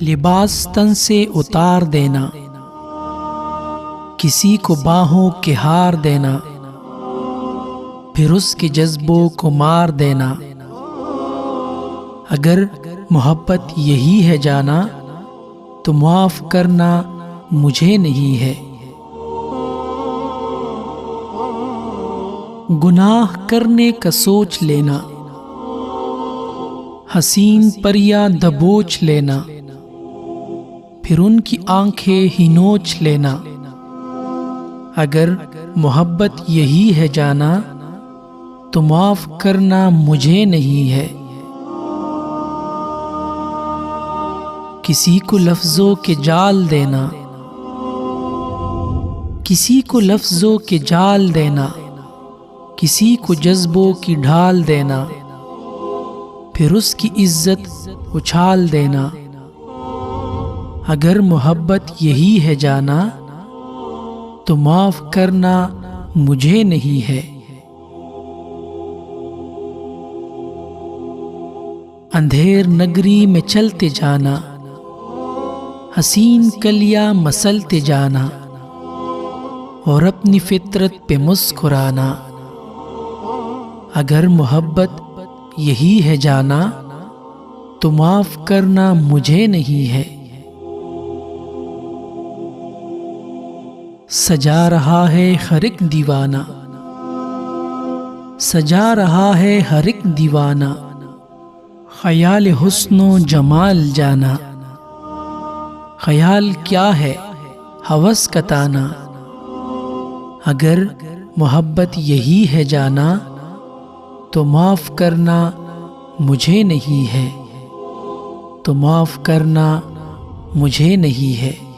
لباس تن سے اتار دینا، کسی کو باہوں کے ہار دینا، پھر اس کے جذبوں کو مار دینا۔ اگر محبت یہی ہے جانا تو معاف کرنا مجھے نہیں ہے۔ گناہ کرنے کا سوچ لینا، حسین پریاں دبوچ لینا، پھر ان کی آنکھیں ہی نوچ لینا۔ اگر محبت یہی ہے جانا تو معاف کرنا مجھے نہیں ہے۔ کسی کو لفظوں کے جال دینا، کسی کو لفظوں کے جال دینا، کسی کو جذبوں کی ڈھال دینا، پھر اس کی عزت اچھال دینا۔ اگر محبت یہی ہے جانا تو معاف کرنا مجھے نہیں ہے۔ اندھیر نگری میں چلتے جانا، حسین کلیاں مسلتے جانا، اور اپنی فطرت پہ مسکرانا۔ اگر محبت یہی ہے جانا تو معاف کرنا مجھے نہیں ہے۔ سجا رہا ہے ہر ایک دیوانہ، سجا رہا ہے ہر ایک دیوانہ، خیال حسن و جمال جانا۔ خیال کیا ہے ہوس کا تانا، اگر محبت یہی ہے جانا تو معاف کرنا مجھے نہیں ہے، تو معاف کرنا مجھے نہیں ہے۔